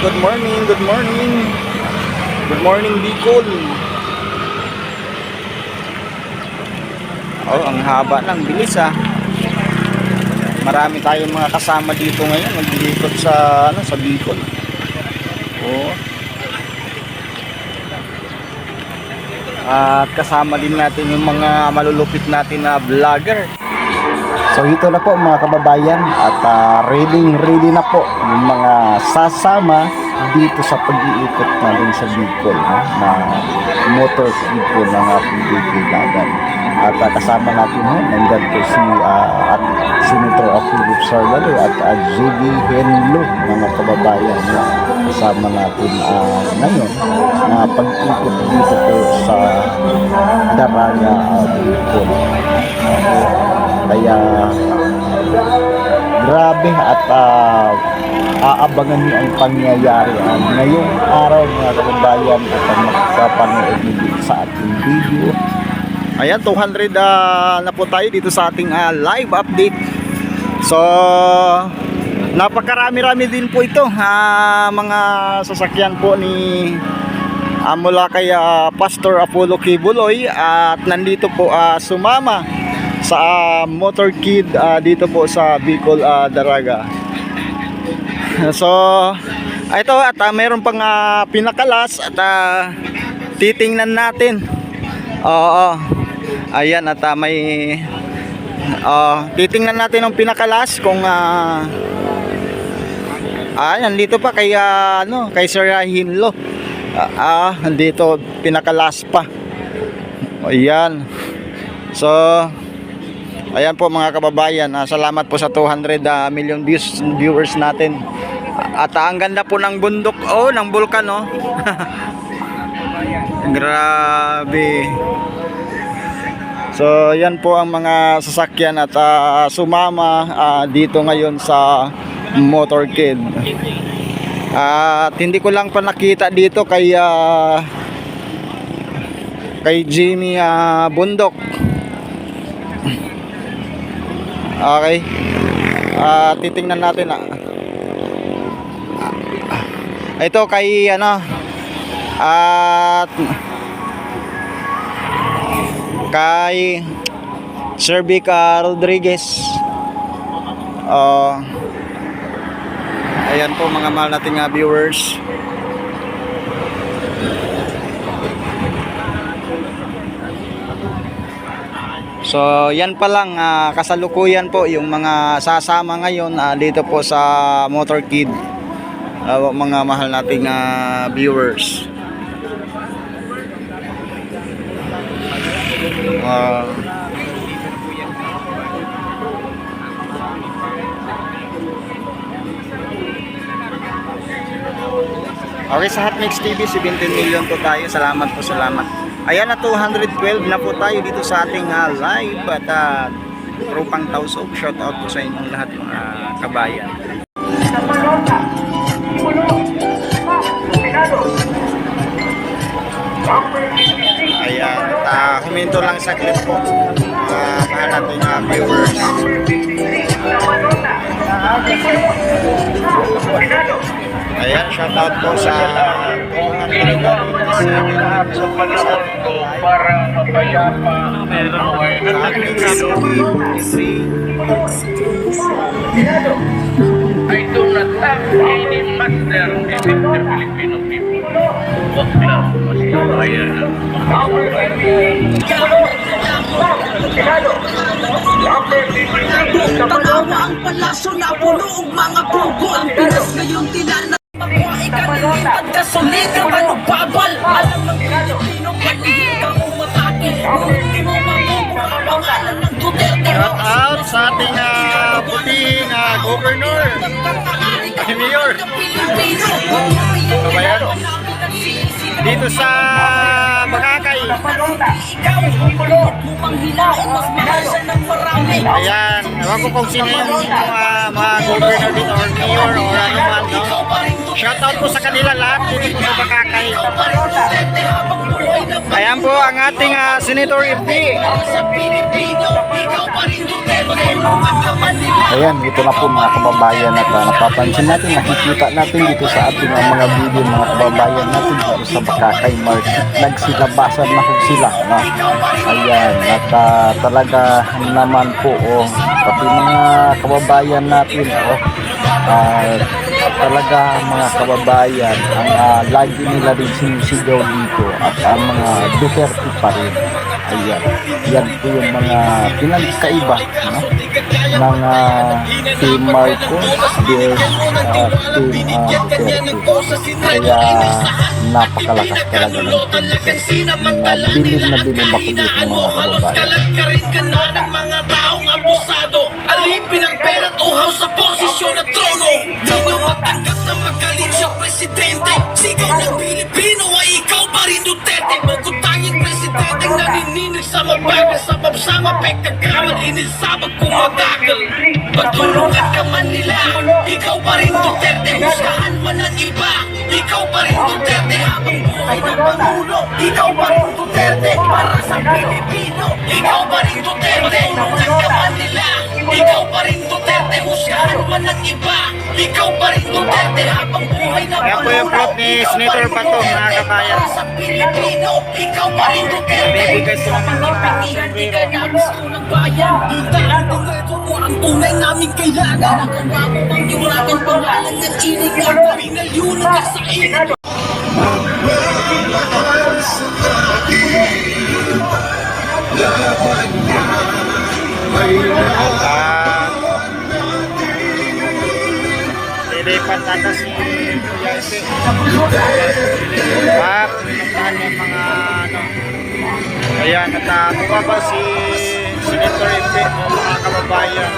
good morning, good morning. Good morning, Bicol. Oh, ang haba ng bilis ah. Marami tayong mga kasama dito ngayon, naglilipot sa sa Bicol. Oh. At kasama din natin yung mga malulupit natin na vlogger. So ito na po mga kababayan, at ready na po yung mga sasama dito sa pag-iikot natin sa Bicol, no? Na motor kid po ng ating Bicolagan. At kasama natin nandyan po si Senator Philip Sarlalo at JB Henlo, mga kababayan, na kasama natin ngayon na pag-ikot dito po sa Daraga, Bicol. Kaya grabe at aabangan niyo ang pangyayari ngayong araw mga kababayan at makakapanood niyo sa ating video. Ayan, 200 na po tayo dito sa ating live update. So napakarami-rami din po ito mga sasakyan po ni mula kay Pastor Apollo Kibuloy, at nandito po sumama sa motor kid dito po sa Bicol, Daraga. So ito, at mayroon pang pinakalas at titingnan natin. Oo, ayan, at may titingnan natin ang pinakalas kung ayan, dito pa kay kay Sir Hinlo. Dito pinakalas pa. Ayan. So ayan po mga kababayan, salamat po sa 200 million viewers natin. At ang ganda po ng bundok, ng bulkan, grabe. So yan po ang mga sasakyan at sumama dito ngayon sa motorkid. At hindi ko lang pa nakita dito kay Jimmy Bundok. Okay. Titingnan natin ito kay kay Sir Vica Rodriguez. Ayan po mga mahal nating viewers. So yan pa lang, kasalukuyan po yung mga sasama ngayon dito po sa motorkid, mga mahal nating viewers. Okay, sa Hotmix TV 17 million po tayo. Salamat po, salamat. Ayan, na 212 na po tayo dito sa ating live at Tropang Tausog. Shout out po sa inyong lahat mga kabayan. Ayan, huminto lang sa clip po mahal natin viewers. Ayan, shout out po sa para mapayapa I do not have any master in the Filipino people. Wag lang masikabayan Tanawa ang palasyo na puno og mga pugo. Ang Pinas ngayon tila na ikalilipad ka sulit ka magbabal. Alam ng Pilipino paligid ka umatake. Hindi mo mabubuo ang pangalan ng Duterte. Shout out sa ating puting governor, mayor. Kabayan, dito sa Bagakay. Ayan, ewan ko kung sino yung mga governor dito or mayor or ano man, no? Shout shoutout po sa kanila lahat dito po sa Bakakay. Ayan po ang ating Senator FB. Ayan, dito na po mga kababayan at napapansin natin, nakikita natin dito sa ating mga video mga kababayan natin dito sa Bakakay Market. Nagsilabasan na po sila. No? Ayan, at talaga naman po, pati mga kababayan natin, talaga mga kababayan, ang lagi nila rin sinisigaw dito at ang mga Duterte pa rin. Ayan, yan po yung mga pinagkaiba, no? Ng Team Marcos vs Team Duterte. Kaya napakalakas talaga ng Team Duterte. Bilib na bilib ako dito mga kababayan. Ng mga taong abusado, alipin ang pera at uhaw sa posisyon at trono. Di nyo matanggap na magaling siya presidente. Sigaw ng Pilipino ay ikaw pa rin Duterte. Magkutanging presidenteng nanininig sa mabagal, sa babsama pagkakamal, inisabag kumagagal. Pagtulungan ka man nila, ikaw pa rin Duterte. Huskahan man ang iba, ikaw pa rin Duterte. Habang buhay ng Pangulo, ikaw pa rin Duterte. Para sa Pilipino, ikaw pa rin Duterte. Tulungan ka man nila, ikaw pa rin Duterte. Huskahan man ang iba, ikaw pa rin Duterte. Habang buhay ng Ayan po yung plot ni Senator Bato mga kabayan. sa Pilipino, ikaw pa rin Duterte. Bibigay sila ng mga Hindi ka nabis ko ng bayan. Dahil dito mo ang tunay namin kailangan. Ang kawawa ang yurakan pangalan ng inig ng kriminal yun ang kasain. Lilipat ata si Kuya Ese. Pinuntahan yung mga ayan, at bumaba si Senator Ese, mga kababayan.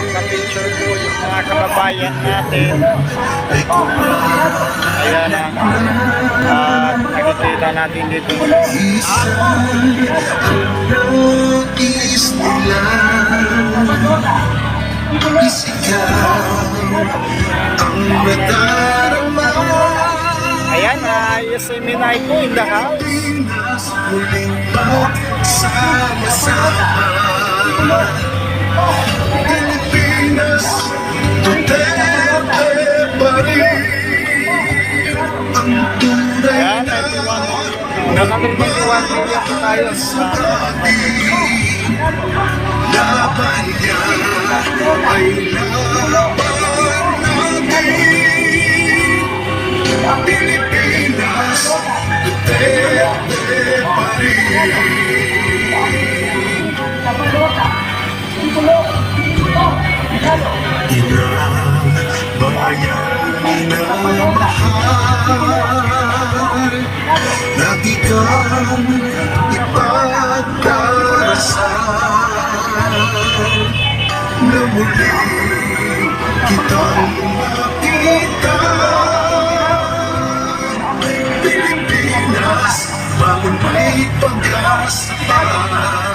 Kapicture po yung mga kababayan natin. Ayan nakikita natin dito. Ayan, yes, Minay po in the house. Pilipinas, Duterte pa rin ang tunay Ayan, na 91 million tayo sa laban niya ay laban natin. Pilipinas, Duterte pa rin. Bayan na mahal, lagi kang ipagdarasal na muli kitang makita. Pilipinas, bago may pag-asa pa.